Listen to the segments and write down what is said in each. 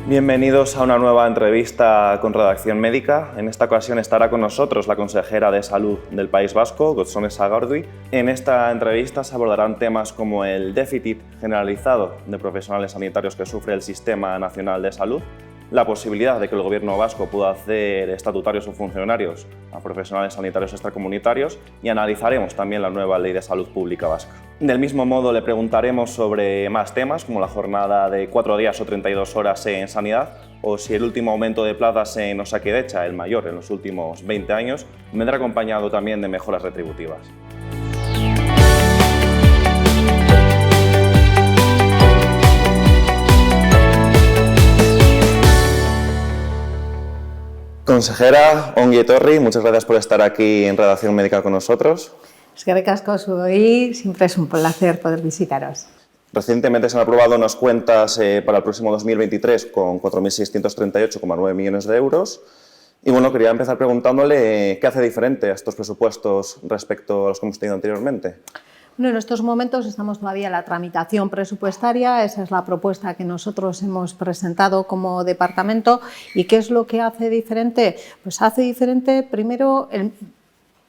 Bienvenidos a una nueva entrevista con Redacción Médica. En esta ocasión estará con nosotros la consejera de Salud del País Vasco, Gotzone Sagardui. En esta entrevista se abordarán temas como el déficit generalizado de profesionales sanitarios que sufre el Sistema Nacional de Salud, la posibilidad de que el Gobierno vasco pueda hacer estatutarios o funcionarios a profesionales sanitarios extracomunitarios y analizaremos también la nueva Ley de Salud Pública vasca. Del mismo modo le preguntaremos sobre más temas como la jornada de 4 días o 32 horas en sanidad o si el último aumento de plazas en Osakidetza, el mayor en los últimos 20 años, vendrá acompañado también de mejoras retributivas. Consejera Ongi Etorri, muchas gracias por estar aquí en Redacción Médica con nosotros. Eskerrik asko zuei, siempre es un placer poder visitaros. Recientemente se han aprobado unas cuentas para el próximo 2023 con 4.638,9 millones de euros. Y bueno, quería empezar preguntándole qué hace diferente a estos presupuestos respecto a los que hemos tenido anteriormente. Bueno, en estos momentos estamos todavía en la tramitación presupuestaria, esa es la propuesta que nosotros hemos presentado como departamento. ¿Y qué es lo que hace diferente? Pues hace diferente primero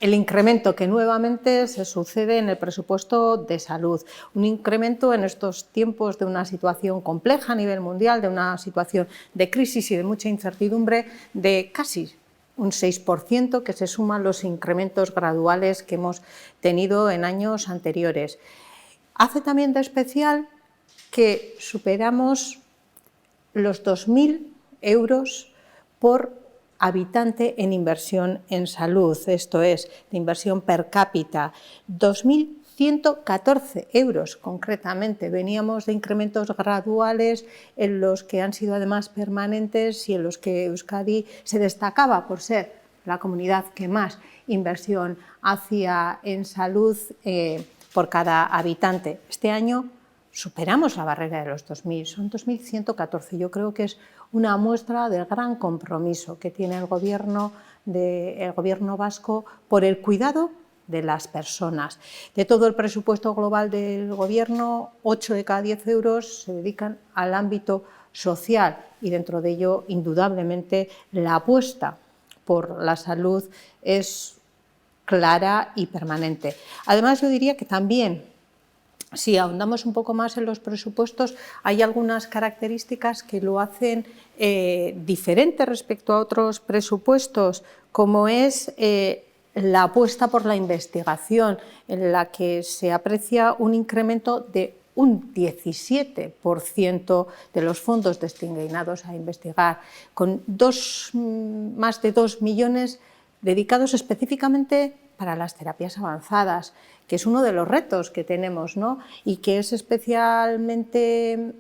el incremento que nuevamente se sucede en el presupuesto de salud. Un incremento en estos tiempos de una situación compleja a nivel mundial, de una situación de crisis y de mucha incertidumbre, de casi un 6%, que se suman los incrementos graduales que hemos tenido en años anteriores. Hace también de especial que superamos los 2.000 euros por habitante en inversión en salud, esto es, de inversión per cápita, 2.114 euros concretamente. Veníamos de incrementos graduales en los que han sido además permanentes y en los que Euskadi se destacaba por ser la comunidad que más inversión hacía en salud por cada habitante. Este año superamos la barrera de los 2.000, son 2.114. Yo creo que es una muestra del gran compromiso que tiene el gobierno vasco por el cuidado de las personas. De todo el presupuesto global del gobierno, 8 de cada 10 euros se dedican al ámbito social y dentro de ello, indudablemente, la apuesta por la salud es clara y permanente. Además, yo diría que también, si ahondamos un poco más en los presupuestos, hay algunas características que lo hacen diferente respecto a otros presupuestos, como es la apuesta por la investigación, en la que se aprecia un incremento de un 17% de los fondos destinados a investigar, con más de 2 millones dedicados específicamente para las terapias avanzadas, que es uno de los retos que tenemos, ¿no? Y que es especialmente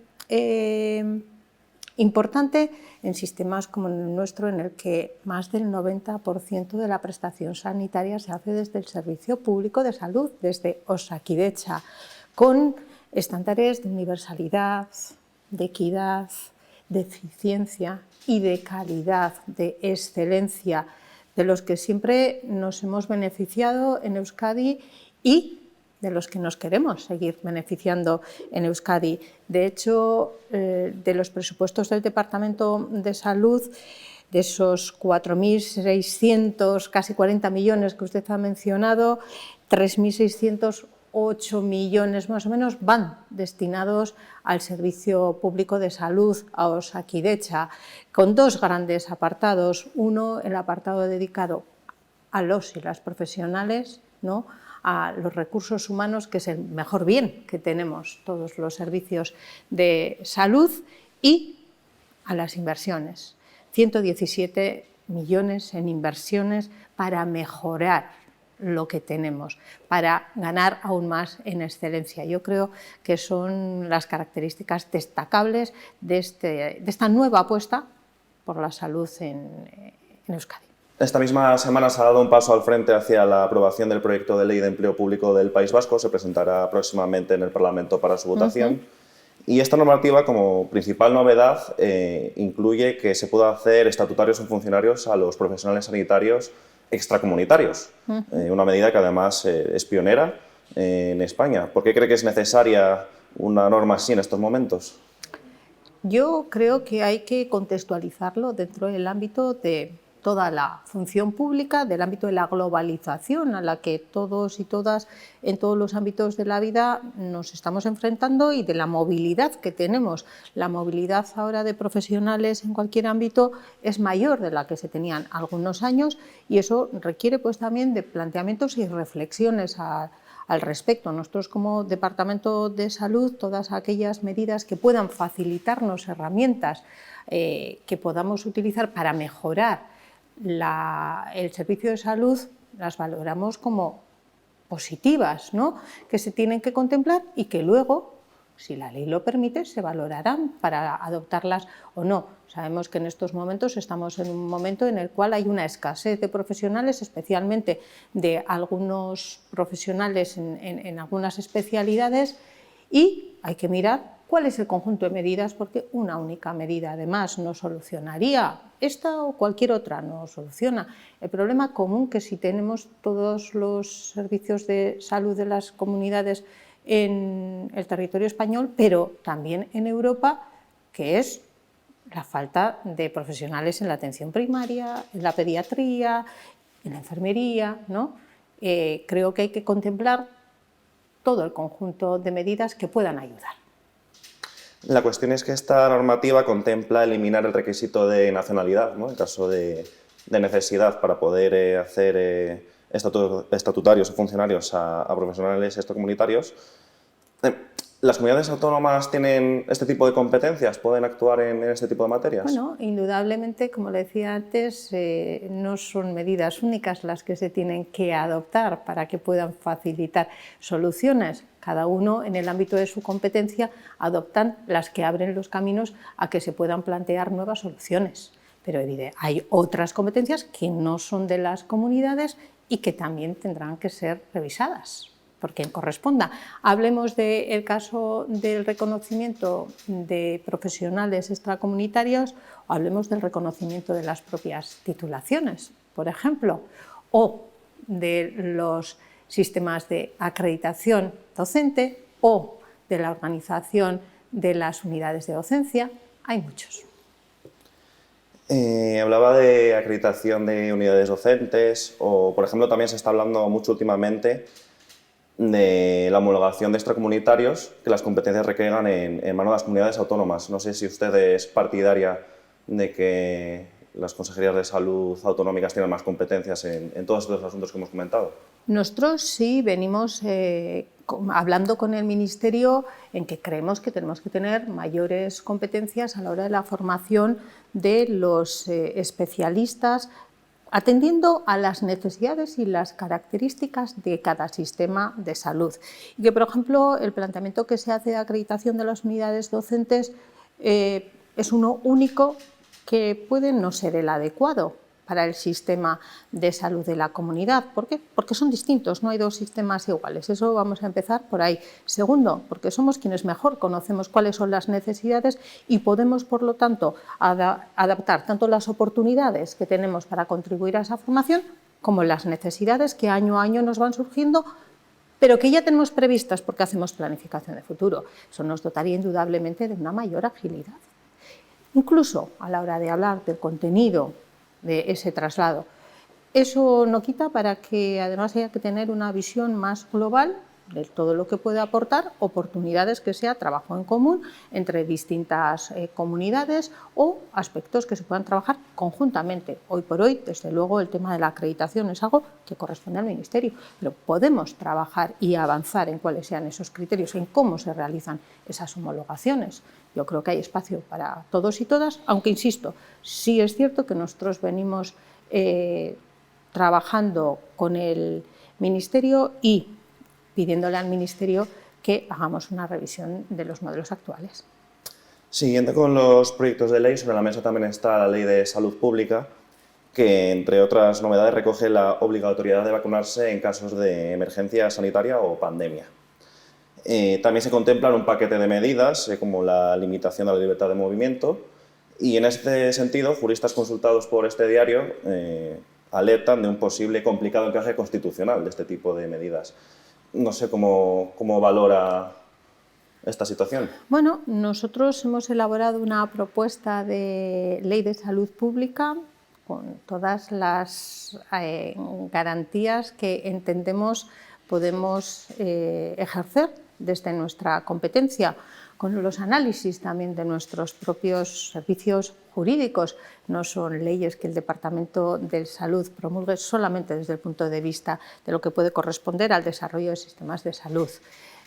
importante en sistemas como el nuestro, en el que más del 90% de la prestación sanitaria se hace desde el Servicio Público de Salud, desde Osakidetza, con estándares de universalidad, de equidad, de eficiencia y de calidad, de excelencia, de los que siempre nos hemos beneficiado en Euskadi y de los que nos queremos seguir beneficiando en Euskadi. De hecho, de los presupuestos del Departamento de Salud, de esos 4.600, casi 40 millones que usted ha mencionado, 3.608 millones más o menos van destinados al Servicio Público de Salud, a Osakidetza, con dos grandes apartados. Uno, el apartado dedicado a los y las profesionales, ¿no?, a los recursos humanos, que es el mejor bien que tenemos todos los servicios de salud, y a las inversiones. 117 millones en inversiones para mejorar lo que tenemos, para ganar aún más en excelencia. Yo creo que son las características destacables de esta nueva apuesta por la salud en Euskadi. Esta misma semana se ha dado un paso al frente hacia la aprobación del proyecto de ley de empleo público del País Vasco. Se presentará próximamente en el Parlamento para su votación. Y esta normativa, como principal novedad, incluye que se pueda hacer estatutarios o funcionarios a los profesionales sanitarios extracomunitarios. Una medida que además es pionera en España. ¿Por qué cree que es necesaria una norma así en estos momentos? Yo creo que hay que contextualizarlo dentro del ámbito de toda la función pública, del ámbito de la globalización a la que todos y todas en todos los ámbitos de la vida nos estamos enfrentando y de la movilidad que tenemos. La movilidad ahora de profesionales en cualquier ámbito es mayor de la que se tenían algunos años y eso requiere pues también de planteamientos y reflexiones al respecto. Nosotros como Departamento de Salud, todas aquellas medidas que puedan facilitarnos herramientas que podamos utilizar para mejorar el servicio de salud, las valoramos como positivas, ¿no? Que se tienen que contemplar y que luego, si la ley lo permite, se valorarán para adoptarlas o no. Sabemos que en estos momentos estamos en un momento en el cual hay una escasez de profesionales, especialmente de algunos profesionales en algunas especialidades, y hay que mirar cuál es el conjunto de medidas, porque una única medida además no solucionaría esta o cualquier otra, no soluciona el problema común que si tenemos todos los servicios de salud de las comunidades en el territorio español, pero también en Europa, que es la falta de profesionales en la atención primaria, en la pediatría, en la enfermería, ¿no? Creo que hay que contemplar todo el conjunto de medidas que puedan ayudar. La cuestión es que esta normativa contempla eliminar el requisito de nacionalidad, ¿no? En caso de necesidad para poder hacer estatutarios o funcionarios a profesionales extracomunitarios. ¿Las comunidades autónomas tienen este tipo de competencias? ¿Pueden actuar en este tipo de materias? Bueno, indudablemente, como le decía antes, no son medidas únicas las que se tienen que adoptar para que puedan facilitar soluciones. Cada uno, en el ámbito de su competencia, adoptan las que abren los caminos a que se puedan plantear nuevas soluciones. Pero hay otras competencias que no son de las comunidades y que también tendrán que ser revisadas por quien corresponda. Hablemos del caso del reconocimiento de profesionales extracomunitarios o hablemos del reconocimiento de las propias titulaciones, por ejemplo, o de los sistemas de acreditación docente o de la organización de las unidades de docencia. Hay muchos. Hablaba de acreditación de unidades docentes o, por ejemplo, también se está hablando mucho últimamente de la homologación de extracomunitarios, que las competencias recaigan en manos de las comunidades autónomas. No sé si usted es partidaria de que las consejerías de salud autonómicas tienen más competencias en todos estos asuntos que hemos comentado. Nosotros sí venimos hablando con el Ministerio en que creemos que tenemos que tener mayores competencias a la hora de la formación de los especialistas, atendiendo a las necesidades y las características de cada sistema de salud. Y que, por ejemplo, el planteamiento que se hace de acreditación de las unidades docentes es uno único que puede no ser el adecuado para el sistema de salud de la comunidad. ¿Por qué? Porque son distintos, no hay dos sistemas iguales. Eso vamos a empezar por ahí. Segundo, porque somos quienes mejor conocemos cuáles son las necesidades y podemos, por lo tanto, adaptar tanto las oportunidades que tenemos para contribuir a esa formación como las necesidades que año a año nos van surgiendo, pero que ya tenemos previstas porque hacemos planificación de futuro. Eso nos dotaría indudablemente de una mayor agilidad. Incluso a la hora de hablar del contenido de ese traslado. Eso no quita para que además haya que tener una visión más global de todo lo que puede aportar oportunidades que sea trabajo en común entre distintas comunidades o aspectos que se puedan trabajar conjuntamente. Hoy por hoy, desde luego, el tema de la acreditación es algo que corresponde al Ministerio, pero podemos trabajar y avanzar en cuáles sean esos criterios, en cómo se realizan esas homologaciones. Yo creo que hay espacio para todos y todas, aunque, insisto, sí es cierto que nosotros venimos trabajando con el Ministerio y pidiéndole al Ministerio que hagamos una revisión de los modelos actuales. Siguiendo con los proyectos de ley, sobre la mesa también está la Ley de Salud Pública, que, entre otras novedades, recoge la obligatoriedad de vacunarse en casos de emergencia sanitaria o pandemia. También se contemplan un paquete de medidas, como la limitación de la libertad de movimiento, y en este sentido, juristas consultados por este diario alertan de un posible complicado encaje constitucional de este tipo de medidas. No sé cómo valora esta situación? Bueno, nosotros hemos elaborado una propuesta de ley de salud pública con todas las garantías que entendemos podemos ejercer desde nuestra competencia, con los análisis también de nuestros propios servicios jurídicos. No son leyes que el Departamento de Salud promulgue solamente desde el punto de vista de lo que puede corresponder al desarrollo de sistemas de salud.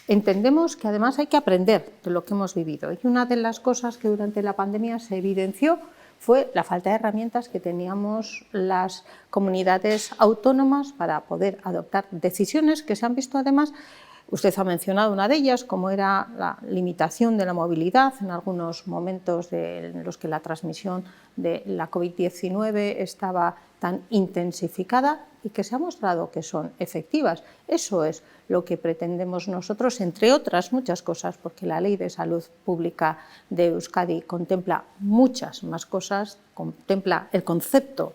Entendemos que además hay que aprender de lo que hemos vivido, y una de las cosas que durante la pandemia se evidenció fue la falta de herramientas que teníamos las comunidades autónomas para poder adoptar decisiones que se han visto además. Usted ha mencionado una de ellas, como era la limitación de la movilidad en algunos momentos en los que la transmisión de la COVID-19 estaba tan intensificada y que se ha mostrado que son efectivas. Eso es lo que pretendemos nosotros, entre otras muchas cosas, porque la Ley de Salud Pública de Euskadi contempla muchas más cosas, contempla el concepto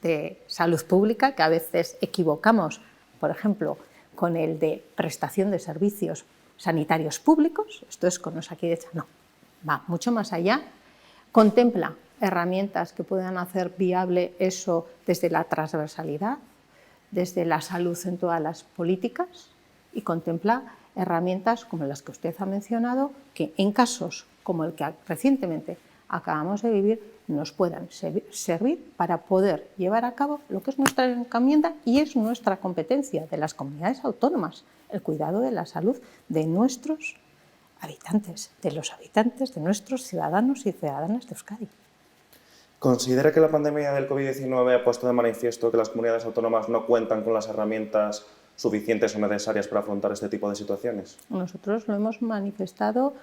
de salud pública, que a veces equivocamos, por ejemplo, con el de prestación de servicios sanitarios públicos, esto es con Osakidetza, no, va mucho más allá, contempla herramientas que puedan hacer viable eso desde la transversalidad, desde la salud en todas las políticas, y contempla herramientas como las que usted ha mencionado, que en casos como el que recientemente acabamos de vivir nos puedan servir para poder llevar a cabo lo que es nuestra encomienda y es nuestra competencia de las comunidades autónomas, el cuidado de la salud de nuestros habitantes, de nuestros ciudadanos y ciudadanas de Euskadi. ¿Considera que la pandemia del COVID-19 ha puesto de manifiesto que las comunidades autónomas no cuentan con las herramientas suficientes o necesarias para afrontar este tipo de situaciones? Nosotros lo hemos manifestado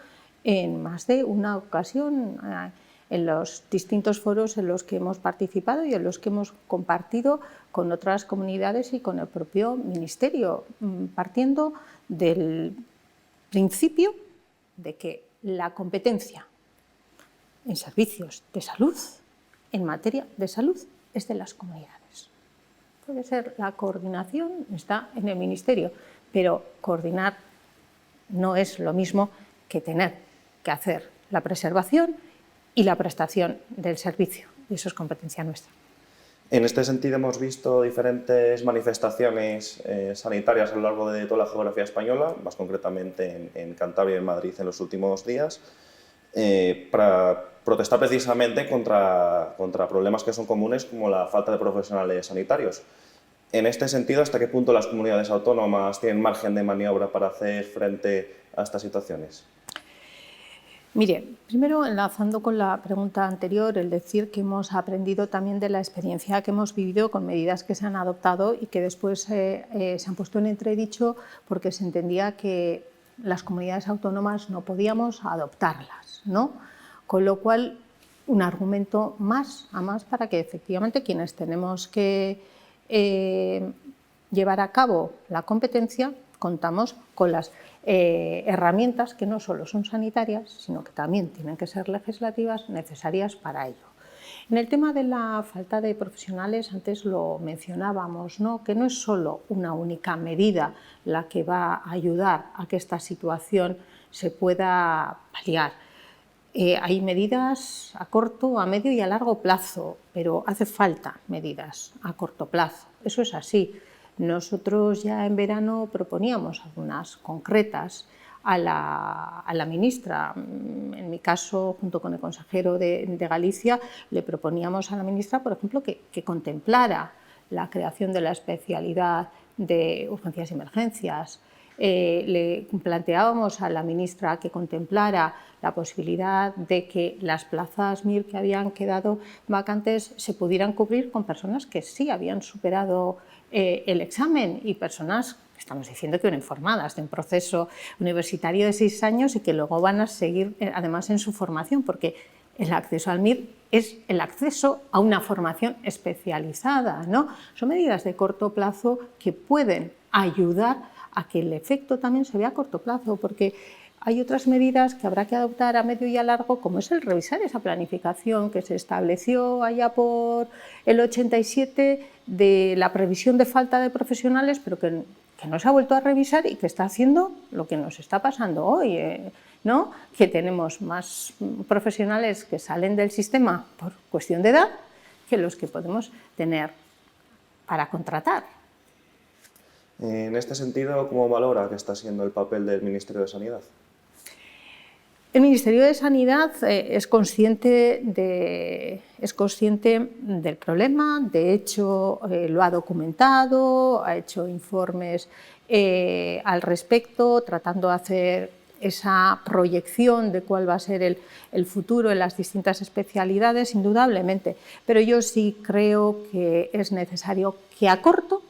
en más de una ocasión en los distintos foros en los que hemos participado y en los que hemos compartido con otras comunidades y con el propio Ministerio, partiendo del principio de que la competencia en servicios de salud, en materia de salud, es de las comunidades. Puede ser la coordinación, está en el Ministerio, pero coordinar no es lo mismo que tener que hacer la preservación y la prestación del servicio, y eso es competencia nuestra. En este sentido hemos visto diferentes manifestaciones sanitarias a lo largo de toda la geografía española, más concretamente en Cantabria y en Madrid en los últimos días, para protestar precisamente contra problemas que son comunes como la falta de profesionales sanitarios. En este sentido, ¿hasta qué punto las comunidades autónomas tienen margen de maniobra para hacer frente a estas situaciones? Mire, primero enlazando con la pregunta anterior, el decir que hemos aprendido también de la experiencia que hemos vivido con medidas que se han adoptado y que después se han puesto en entredicho porque se entendía que las comunidades autónomas no podíamos adoptarlas, ¿no? Con lo cual, un argumento más para que efectivamente quienes tenemos que llevar a cabo la competencia contamos con las herramientas que no solo son sanitarias, sino que también tienen que ser legislativas necesarias para ello. En el tema de la falta de profesionales, antes lo mencionábamos, ¿no? Que no es solo una única medida la que va a ayudar a que esta situación se pueda paliar. Hay medidas a corto, a medio y a largo plazo, pero hace falta medidas a corto plazo, eso es así. Nosotros ya en verano proponíamos algunas concretas a la ministra. En mi caso, junto con el consejero de Galicia, le proponíamos a la ministra, por ejemplo, que contemplara la creación de la especialidad de urgencias y emergencias. Le planteábamos a la ministra que contemplara la posibilidad de que las plazas MIR que habían quedado vacantes se pudieran cubrir con personas que sí habían superado el examen y personas, estamos diciendo que uniformadas, de un proceso universitario de 6 años y que luego van a seguir además en su formación, porque el acceso al MIR es el acceso a una formación especializada, ¿no? Son medidas de corto plazo que pueden ayudar a que el efecto también se vea a corto plazo, porque hay otras medidas que habrá que adoptar a medio y a largo, como es el revisar esa planificación que se estableció allá por el 87 de la previsión de falta de profesionales, pero que no se ha vuelto a revisar y que está haciendo lo que nos está pasando hoy. ¿no? Que tenemos más profesionales que salen del sistema por cuestión de edad que los que podemos tener para contratar. En este sentido, ¿cómo valora que está siendo el papel del Ministerio de Sanidad? El Ministerio de Sanidad es consciente del problema, de hecho lo ha documentado, ha hecho informes al respecto, tratando de hacer esa proyección de cuál va a ser el futuro en las distintas especialidades, indudablemente. Pero yo sí creo que es necesario que a corto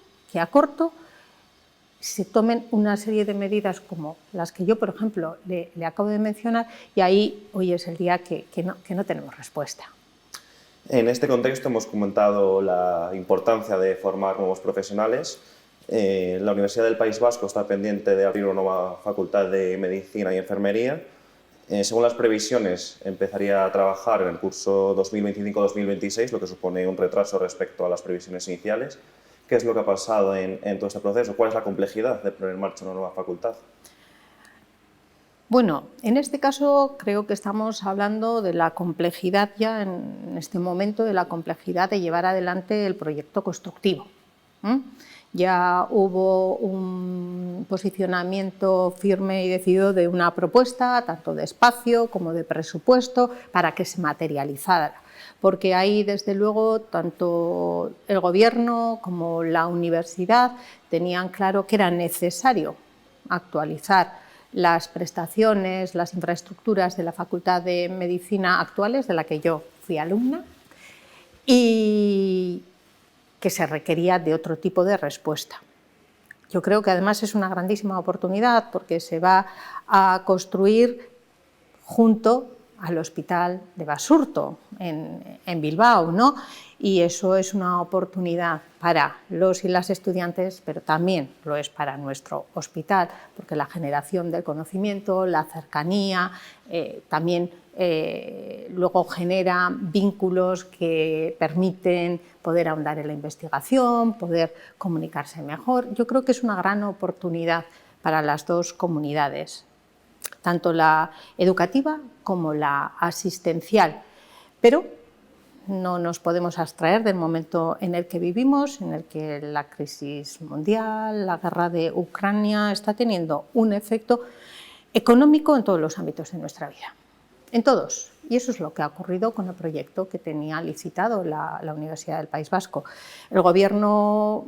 se tomen una serie de medidas como las que yo, por ejemplo, le acabo de mencionar, y ahí hoy es el día que no tenemos respuesta. En este contexto hemos comentado la importancia de formar nuevos profesionales. La Universidad del País Vasco está pendiente de abrir una nueva facultad de Medicina y Enfermería. Según las previsiones, empezaría a trabajar en el curso 2025-2026, lo que supone un retraso respecto a las previsiones iniciales. ¿Qué es lo que ha pasado en todo este proceso? ¿Cuál es la complejidad de poner en marcha una nueva facultad? Bueno, en este caso creo que estamos hablando de la complejidad ya en este momento, de la complejidad de llevar adelante el proyecto constructivo. Ya hubo un posicionamiento firme y decidido de una propuesta, tanto de espacio como de presupuesto, para que se materializara. Porque ahí, desde luego, tanto el Gobierno como la universidad tenían claro que era necesario actualizar las prestaciones, las infraestructuras de la Facultad de Medicina actuales, de la que yo fui alumna, y que se requería de otro tipo de respuesta. Yo creo que además es una grandísima oportunidad porque se va a construir junto al Hospital de Basurto, en Bilbao, ¿no? Y eso es una oportunidad para los y las estudiantes, pero también lo es para nuestro hospital, porque la generación del conocimiento, la cercanía, también luego genera vínculos que permiten poder ahondar en la investigación, poder comunicarse mejor. Yo creo que es una gran oportunidad para las dos comunidades, tanto la educativa como la asistencial, pero no nos podemos abstraer del momento en el que vivimos, en el que la crisis mundial, la guerra de Ucrania está teniendo un efecto económico en todos los ámbitos de nuestra vida, en todos. Y eso es lo que ha ocurrido con el proyecto que tenía licitado la Universidad del País Vasco. El Gobierno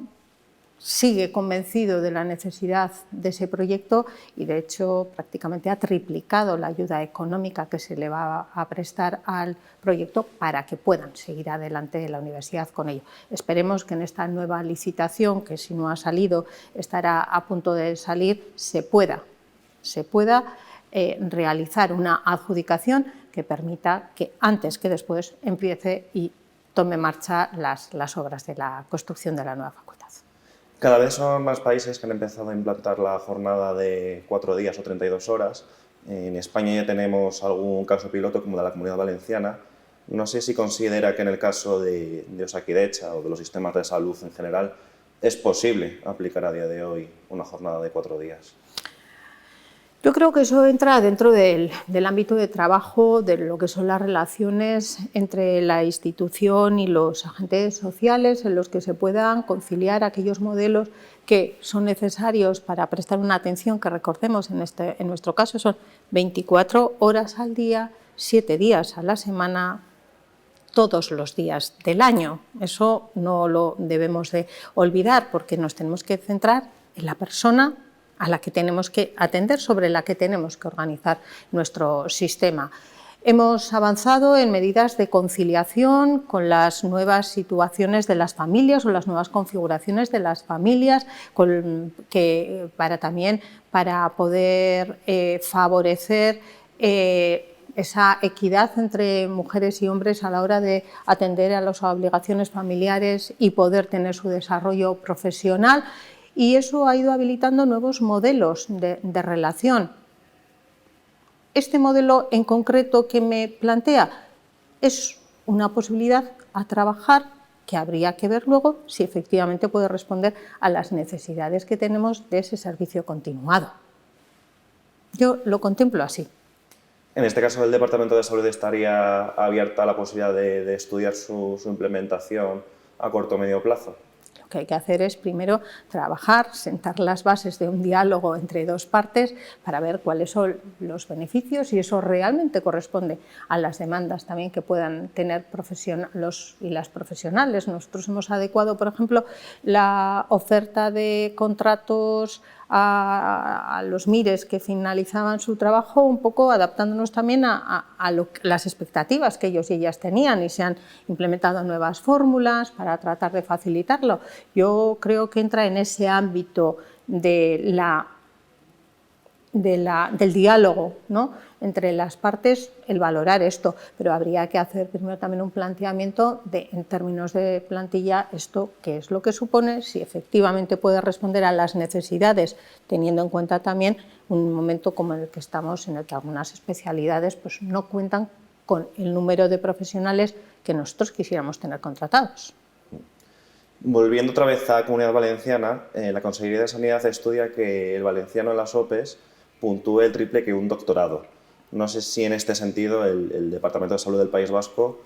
sigue convencido de la necesidad de ese proyecto y, de hecho, prácticamente ha triplicado la ayuda económica que se le va a prestar al proyecto para que puedan seguir adelante la universidad con ello. Esperemos que en esta nueva licitación, que si no ha salido estará a punto de salir, se pueda realizar una adjudicación que permita que antes que después empiece y tome marcha las obras de la construcción de la nueva facultad. Cada vez son más países que han empezado a implantar la jornada de 4 días o 32 horas. En España ya tenemos algún caso piloto como de la Comunidad Valenciana. No sé si considera que en el caso de Osakidetza o de los sistemas de salud en general es posible aplicar a día de hoy una jornada de 4 días. Yo creo que eso entra dentro del ámbito de trabajo, de lo que son las relaciones entre la institución y los agentes sociales, en los que se puedan conciliar aquellos modelos que son necesarios para prestar una atención, que recordemos en nuestro caso son 24 horas al día, 7 días a la semana, todos los días del año. Eso no lo debemos de olvidar porque nos tenemos que centrar en la persona a la que tenemos que atender, sobre la que tenemos que organizar nuestro sistema. Hemos avanzado en medidas de conciliación con las nuevas situaciones de las familias o las nuevas configuraciones de las familias, para poder favorecer esa equidad entre mujeres y hombres a la hora de atender a las obligaciones familiares y poder tener su desarrollo profesional. Y eso ha ido habilitando nuevos modelos de relación. Este modelo en concreto que me plantea es una posibilidad a trabajar que habría que ver luego si efectivamente puede responder a las necesidades que tenemos de ese servicio continuado. Yo lo contemplo así. En este caso, ¿el Departamento de Salud estaría abierta a la posibilidad de estudiar su implementación a corto o medio plazo? Lo que hay que hacer es primero trabajar, sentar las bases de un diálogo entre dos partes para ver cuáles son los beneficios y eso realmente corresponde a las demandas también que puedan tener los y las profesionales. Nosotros hemos adecuado, por ejemplo, la oferta de contratos a los MIRES que finalizaban su trabajo, un poco adaptándonos también a las expectativas que ellos y ellas tenían, y se han implementado nuevas fórmulas para tratar de facilitarlo. Yo creo que entra en ese ámbito del diálogo, ¿no?, entre las partes, el valorar esto, pero habría que hacer primero también un planteamiento en términos de plantilla, esto qué es lo que supone, si efectivamente puede responder a las necesidades, teniendo en cuenta también un momento como en el que estamos, en el que algunas especialidades pues, no cuentan con el número de profesionales que nosotros quisiéramos tener contratados. Volviendo otra vez a la Comunidad Valenciana, la Consejería de Sanidad estudia que el valenciano en las OPEs puntúe el triple que un doctorado. No sé si en este sentido el Departamento de Salud del País Vasco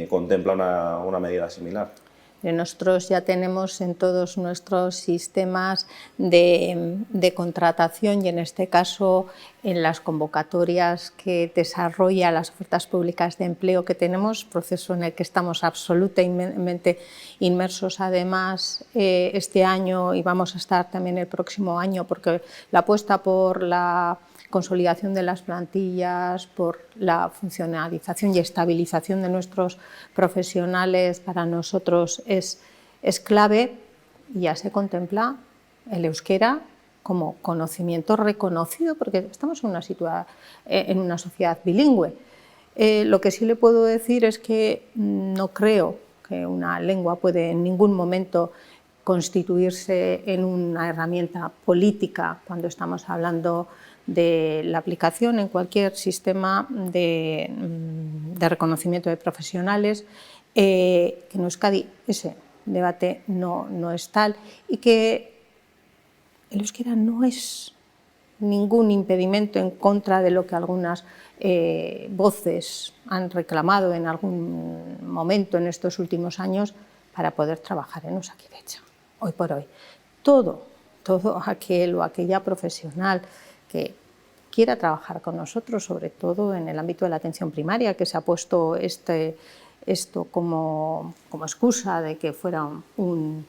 contempla una medida similar. Nosotros ya tenemos en todos nuestros sistemas de contratación y en este caso en las convocatorias que desarrolla las ofertas públicas de empleo que tenemos, proceso en el que estamos absolutamente inmersos además este año y vamos a estar también el próximo año, porque la apuesta por la consolidación de las plantillas, por la funcionalización y estabilización de nuestros profesionales para nosotros es clave, y ya se contempla el euskera como conocimiento reconocido, porque estamos en una sociedad bilingüe. Lo que sí le puedo decir es que no creo que una lengua puede en ningún momento constituirse en una herramienta política cuando estamos hablando de la aplicación en cualquier sistema de reconocimiento de profesionales, que en Euskadi ese debate no es tal y que el euskera no es ningún impedimento en contra de lo que algunas voces han reclamado en algún momento en estos últimos años para poder trabajar en Osakidetza. Hoy por hoy, todo aquel o aquella profesional que quiera trabajar con nosotros, sobre todo en el ámbito de la atención primaria, que se ha puesto esto como excusa de que fuera un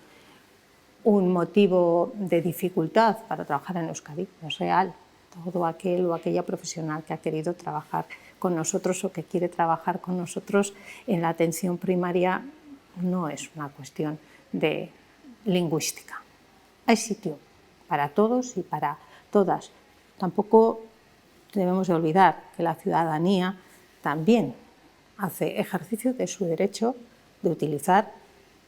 motivo de dificultad para trabajar en Euskadi, no es real. Todo aquel o aquella profesional que ha querido trabajar con nosotros o que quiere trabajar con nosotros en la atención primaria no es una cuestión de lingüística. Hay sitio para todos y para todas. Tampoco debemos de olvidar que la ciudadanía también hace ejercicio de su derecho de utilizar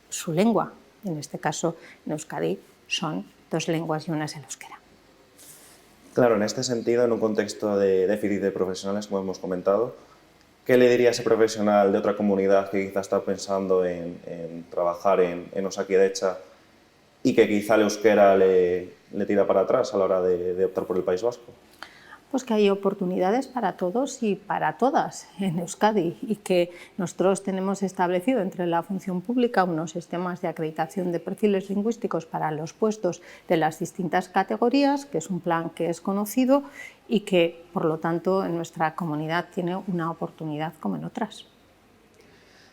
su lengua. En este caso, en Euskadi son dos lenguas y una es el euskera. Claro, en este sentido, en un contexto de déficit de profesionales, como hemos comentado, ¿qué le diría a ese profesional de otra comunidad que quizá está pensando en trabajar en Osakidetza y que quizá el euskera le tira para atrás a la hora de optar por el País Vasco? Pues que hay oportunidades para todos y para todas en Euskadi y que nosotros tenemos establecido entre la función pública unos sistemas de acreditación de perfiles lingüísticos para los puestos de las distintas categorías, que es un plan que es conocido y que, por lo tanto, en nuestra comunidad tiene una oportunidad como en otras.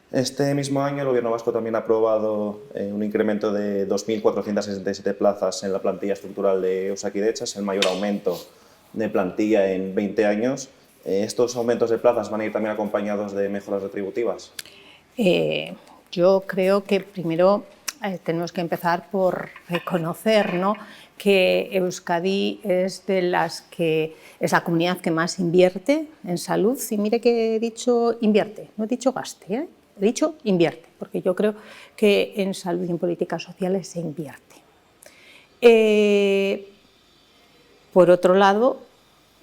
Este mismo año el Gobierno vasco también ha aprobado un incremento de 2.467 plazas en la plantilla estructural de Osakidetza, es el mayor aumento de plantilla en 20 años. ¿Estos aumentos de plazas van a ir también acompañados de mejoras retributivas? Yo creo que primero tenemos que empezar por reconocer, ¿no?, que Euskadi es la comunidad que más invierte en salud. Y mire que he dicho invierte, no he dicho gaste, he dicho invierte, porque yo creo que en salud y en políticas sociales se invierte. Por otro lado,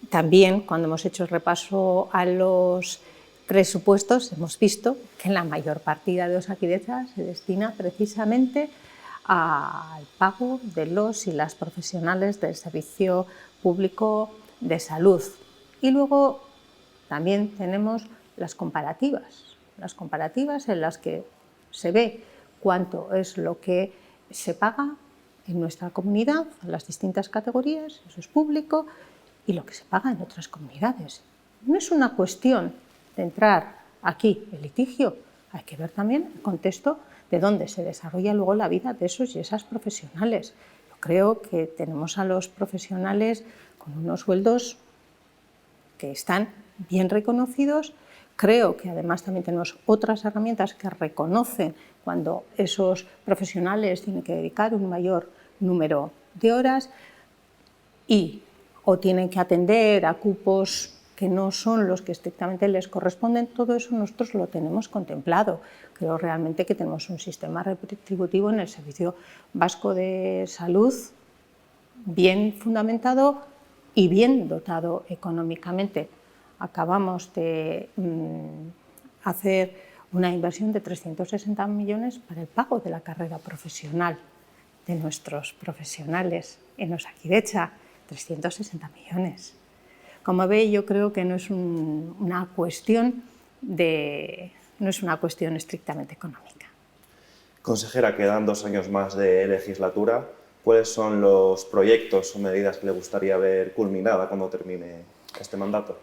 también cuando hemos hecho el repaso a los presupuestos hemos visto que la mayor partida de Osakidetza se destina precisamente al pago de los y las profesionales del servicio público de salud. Y luego también tenemos las comparativas en las que se ve cuánto es lo que se paga en nuestra comunidad, en las distintas categorías, eso es público, y lo que se paga en otras comunidades. No es una cuestión de entrar aquí el litigio, hay que ver también el contexto de dónde se desarrolla luego la vida de esos y esas profesionales. Yo creo que tenemos a los profesionales con unos sueldos que están bien reconocidos. Creo que además también tenemos otras herramientas que reconocen cuando esos profesionales tienen que dedicar un mayor número de horas y o tienen que atender a cupos que no son los que estrictamente les corresponden. Todo eso nosotros lo tenemos contemplado. Creo realmente que tenemos un sistema retributivo en el Servicio Vasco de Salud bien fundamentado y bien dotado económicamente. Acabamos de hacer una inversión de 360 millones para el pago de la carrera profesional de nuestros profesionales en Osakidetza, 360 millones. Como ve, yo creo que no es una cuestión estrictamente económica. Consejera, quedan 2 años más de legislatura. ¿Cuáles son los proyectos o medidas que le gustaría ver culminada cuando termine este mandato?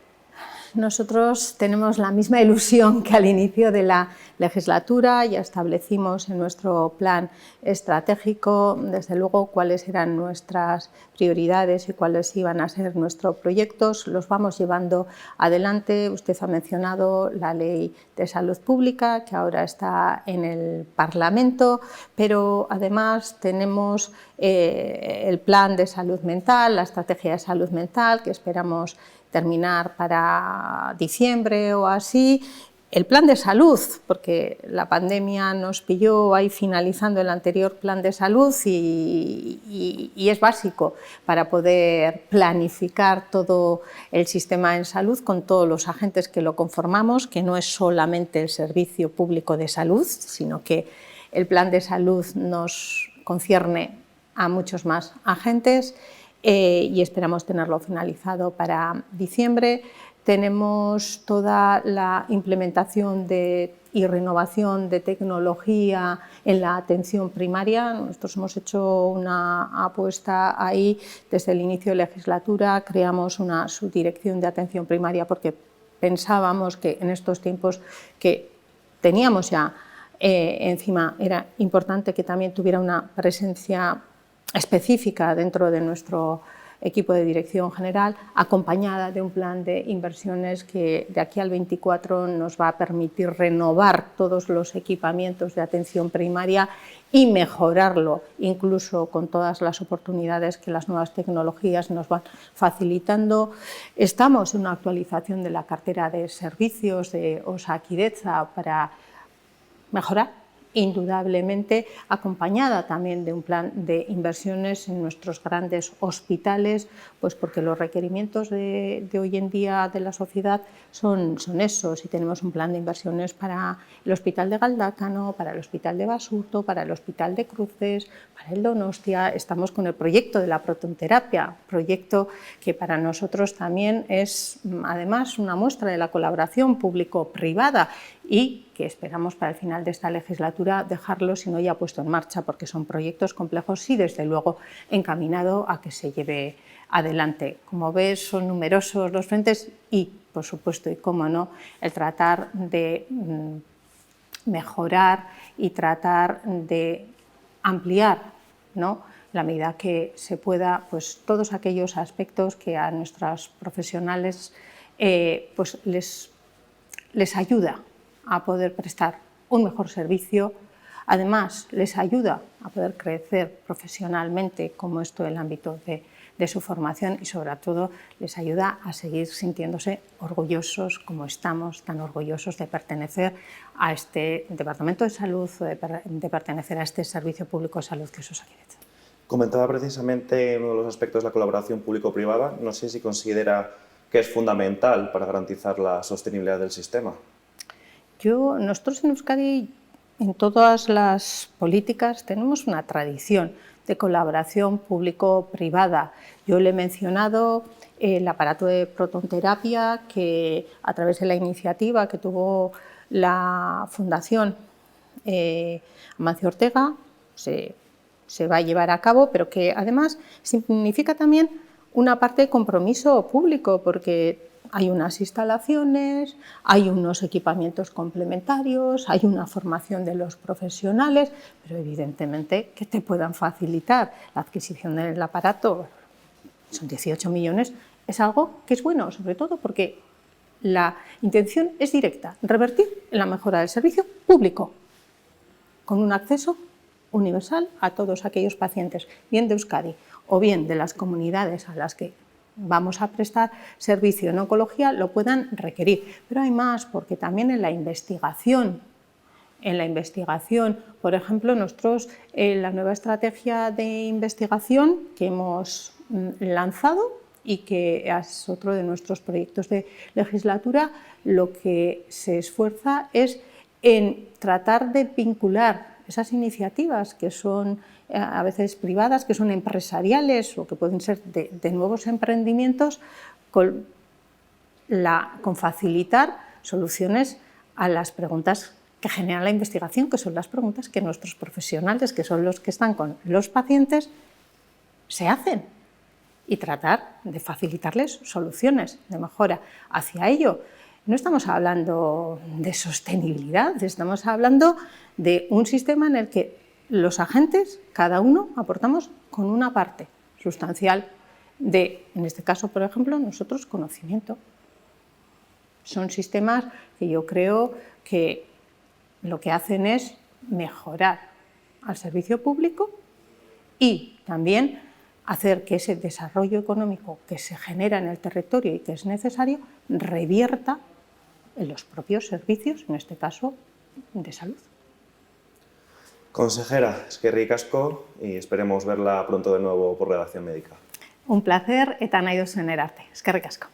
Nosotros tenemos la misma ilusión que al inicio de la legislatura. Ya establecimos en nuestro plan estratégico, desde luego, cuáles eran nuestras prioridades y cuáles iban a ser nuestros proyectos. Los vamos llevando adelante. Usted ha mencionado la Ley de Salud Pública, que ahora está en el Parlamento, pero además tenemos el Plan de Salud Mental, la Estrategia de Salud Mental, que esperamos terminar para diciembre o así, el plan de salud, porque la pandemia nos pilló ahí finalizando el anterior plan de salud y es básico para poder planificar todo el sistema en salud con todos los agentes que lo conformamos, que no es solamente el Servicio Público de Salud, sino que el plan de salud nos concierne a muchos más agentes. Y esperamos tenerlo finalizado para diciembre. Tenemos toda la implementación y renovación de tecnología en la atención primaria. Nosotros hemos hecho una apuesta ahí desde el inicio de la legislatura. Creamos una subdirección de atención primaria porque pensábamos que en estos tiempos que teníamos ya encima era importante que también tuviera una presencia específica dentro de nuestro equipo de dirección general, acompañada de un plan de inversiones que de aquí al 24 nos va a permitir renovar todos los equipamientos de atención primaria y mejorarlo, incluso con todas las oportunidades que las nuevas tecnologías nos van facilitando. Estamos en una actualización de la cartera de servicios de Osakidetza para mejorar, indudablemente, acompañada también de un plan de inversiones en nuestros grandes hospitales, pues porque los requerimientos de hoy en día de la sociedad son esos, y tenemos un plan de inversiones para el Hospital de Galdácano, para el Hospital de Basurto, para el Hospital de Cruces, para el Donostia. Estamos con el proyecto de la protonterapia, proyecto que para nosotros también es además una muestra de la colaboración público-privada y que esperamos para el final de esta legislatura dejarlo, si no ya puesto en marcha, porque son proyectos complejos y desde luego encaminado a que se lleve adelante. Como ves, son numerosos los frentes y, por supuesto, y cómo no, el tratar de mejorar y tratar de ampliar, ¿no?, la medida que se pueda, pues todos aquellos aspectos que a nuestros profesionales pues les ayuda a poder prestar un mejor servicio. Además, les ayuda a poder crecer profesionalmente, como esto el ámbito de su formación, y sobre todo les ayuda a seguir sintiéndose orgullosos, como estamos tan orgullosos de pertenecer a este Departamento de Salud, de pertenecer a este Servicio Público de Salud que es Osakidetza. Comentaba precisamente uno de los aspectos de la colaboración público-privada. No sé si considera que es fundamental para garantizar la sostenibilidad del sistema. Nosotros en Euskadi, en todas las políticas, tenemos una tradición de colaboración público-privada. Yo le he mencionado el aparato de protonterapia que, a través de la iniciativa que tuvo la Fundación Amancio Ortega, se va a llevar a cabo, pero que además significa también una parte de compromiso público, porque hay unas instalaciones, hay unos equipamientos complementarios, hay una formación de los profesionales, pero evidentemente que te puedan facilitar la adquisición del aparato, son 18 millones, es algo que es bueno, sobre todo porque la intención es directa, revertir en la mejora del servicio público, con un acceso universal a todos aquellos pacientes, bien de Euskadi o bien de las comunidades a las que vamos a prestar servicio en oncología, lo puedan requerir. Pero hay más, porque también en la investigación, por ejemplo, nosotros la nueva estrategia de investigación que hemos lanzado y que es otro de nuestros proyectos de legislatura, lo que se esfuerza es en tratar de vincular esas iniciativas que son a veces privadas, que son empresariales o que pueden ser de nuevos emprendimientos, con facilitar soluciones a las preguntas que generan la investigación, que son las preguntas que nuestros profesionales, que son los que están con los pacientes, se hacen, y tratar de facilitarles soluciones de mejora hacia ello. No estamos hablando de sostenibilidad, estamos hablando de un sistema en el que los agentes, cada uno, aportamos con una parte sustancial de, en este caso, por ejemplo, nosotros, conocimiento. Son sistemas que yo creo que lo que hacen es mejorar al servicio público y también hacer que ese desarrollo económico que se genera en el territorio y que es necesario revierta en los propios servicios, en este caso de salud. Consejera, eskerrik asko y esperemos verla pronto de nuevo por Redacción Médica. Un placer eta nahi duzuen erarte. Eskerrik asko.